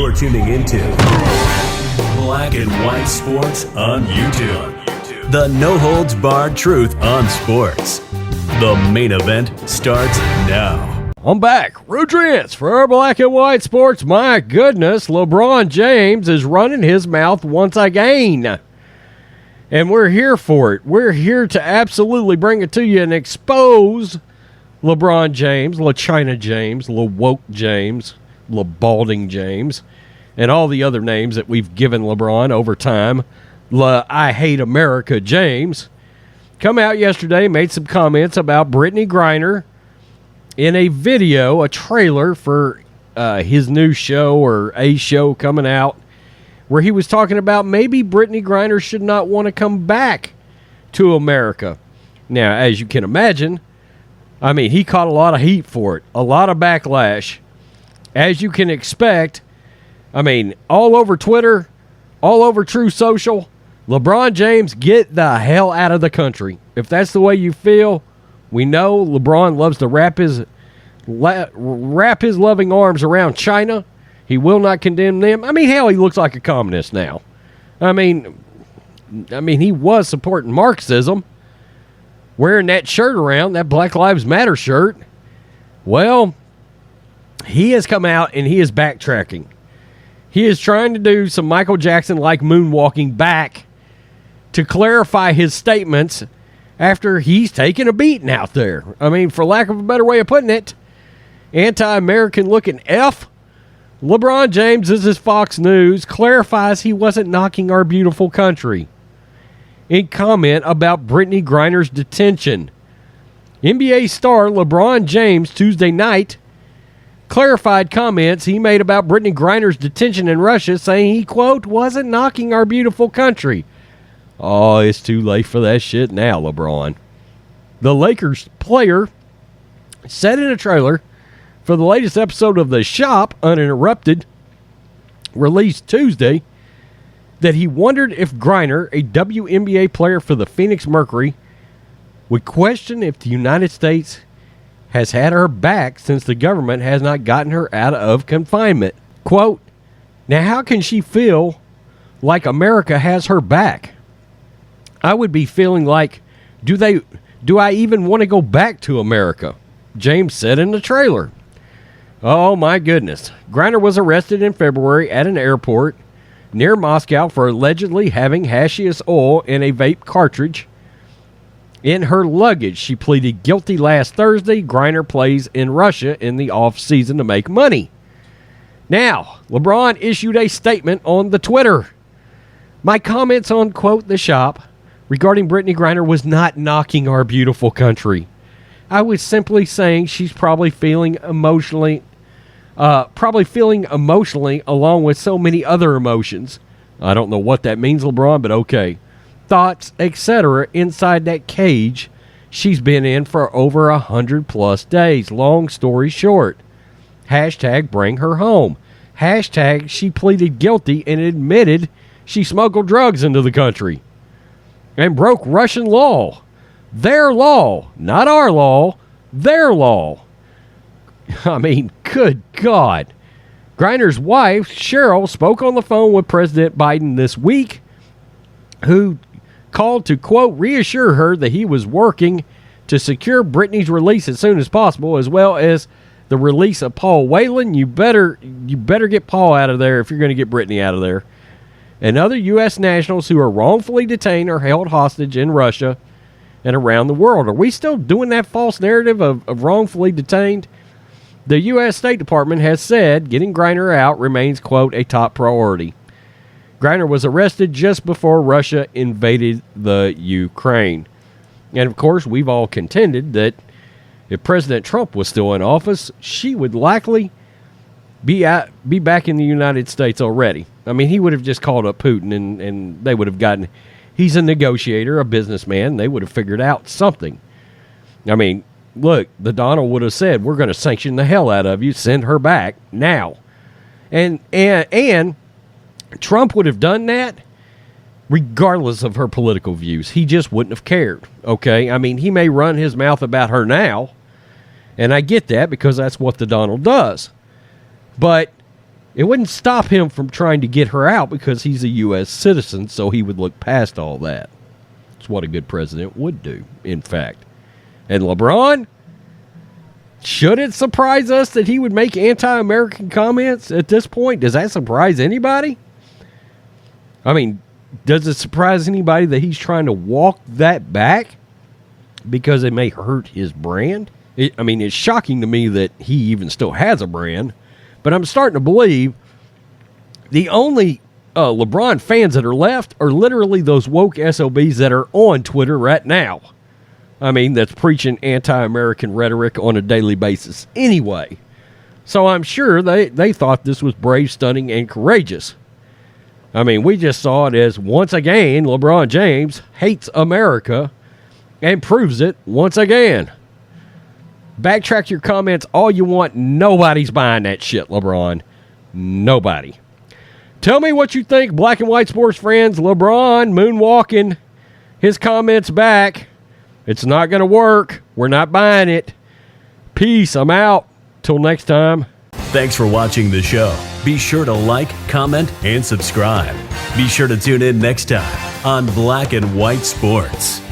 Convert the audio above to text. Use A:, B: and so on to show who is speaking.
A: You're tuning into Black and White Sports on YouTube. The no-holds-barred truth on sports. The main event starts now.
B: I'm back. Rodriguez for Black and White Sports. My goodness, LeBron James is running his mouth once again. And we're here for it. We're here to absolutely bring it to you and expose LeBron James, LaChina James, LaWoke James, LaBalding James, and all the other names that we've given LeBron over time. I Hate America James come out yesterday, made some comments about Brittney Griner in a video, a trailer for his new show or a show coming out, where he was talking about maybe Brittney Griner should not want to come back to America. Now, as you can imagine, I mean, he caught a lot of heat for it, a lot of backlash. As you can expect, I mean, all over Twitter, all over True Social, LeBron James, get the hell out of the country. If that's the way you feel, we know LeBron loves to wrap his loving arms around China. He will not condemn them. I mean, hell, he looks like a communist now. I mean, he was supporting Marxism, wearing that shirt around, that Black Lives Matter shirt. Well, he has come out and he is backtracking. He is trying to do some Michael Jackson-like moonwalking back to clarify his statements after he's taken a beating out there. I mean, for lack of a better way of putting it, anti-American looking F. LeBron James, this is Fox News, clarifies he wasn't knocking our beautiful country in comment about Brittney Griner's detention. NBA star LeBron James Tuesday night clarified comments he made about Brittney Griner's detention in Russia, saying he, quote, wasn't knocking our beautiful country. Oh, it's too late for that shit now, LeBron. The Lakers player said in a trailer for the latest episode of The Shop, Uninterrupted, released Tuesday, that he wondered if Griner, a WNBA player for the Phoenix Mercury, would question if the United States has had her back since the government has not gotten her out of confinement. Quote, now how can she feel like America has her back? I would be feeling like, do I even want to go back to America? James said in the trailer. Oh my goodness. Griner was arrested in February at an airport near Moscow for allegedly having hashish oil in a vape cartridge in her luggage. She pleaded guilty last Thursday. Griner plays in Russia in the off-season to make money. Now, LeBron issued a statement on the Twitter. My comments on, quote, The Shop regarding Brittney Griner was not knocking our beautiful country. I was simply saying she's probably feeling emotionally along with so many other emotions. I don't know what that means, LeBron, but okay. Thoughts, etc. inside that cage she's been in for over 100+ days. Long story short. Hashtag bring her home. Hashtag she pleaded guilty and admitted she smuggled drugs into the country and broke Russian law. Their law, not our law, their law. I mean, good God. Griner's wife, Cheryl, spoke on the phone with President Biden this week, who called to, quote, reassure her that he was working to secure Brittney's release as soon as possible, as well as the release of Paul Whelan. You better get Paul out of there if you're going to get Brittney out of there. And other U.S. nationals who are wrongfully detained or held hostage in Russia and around the world. Are we still doing that false narrative of wrongfully detained? The U.S. State Department has said getting Griner out remains, quote, a top priority. Griner was arrested just before Russia invaded the Ukraine. And, of course, we've all contended that if President Trump was still in office, she would likely be back in the United States already. I mean, he would have just called up Putin and they would have gotten... He's a negotiator, a businessman. They would have figured out something. I mean, look, the Donald would have said, we're going to sanction the hell out of you. Send her back now. And Trump would have done that regardless of her political views. He just wouldn't have cared, okay? I mean, he may run his mouth about her now, and I get that because that's what the Donald does. But It wouldn't stop him from trying to get her out because he's a U.S. citizen, so he would look past all that. It's what a good president would do, in fact. And LeBron, should it surprise us that he would make anti-American comments at this point? Does that surprise anybody? I mean, does it surprise anybody that he's trying to walk that back because it may hurt his brand? It's shocking to me that he even still has a brand, but I'm starting to believe the only LeBron fans that are left are literally those woke SOBs that are on Twitter right now. That's preaching anti-American rhetoric on a daily basis anyway. So I'm sure they thought this was brave, stunning, and courageous. We just saw it as, once again, LeBron James hates America and proves it once again. Backtrack your comments all you want. Nobody's buying that shit, LeBron. Nobody. Tell me what you think, black and white sports friends. LeBron moonwalking his comments back. It's not going to work. We're not buying it. Peace. I'm out. Till next time.
A: Thanks for watching the show. Be sure to like, comment, and subscribe. Be sure to tune in next time on Black and White Sports.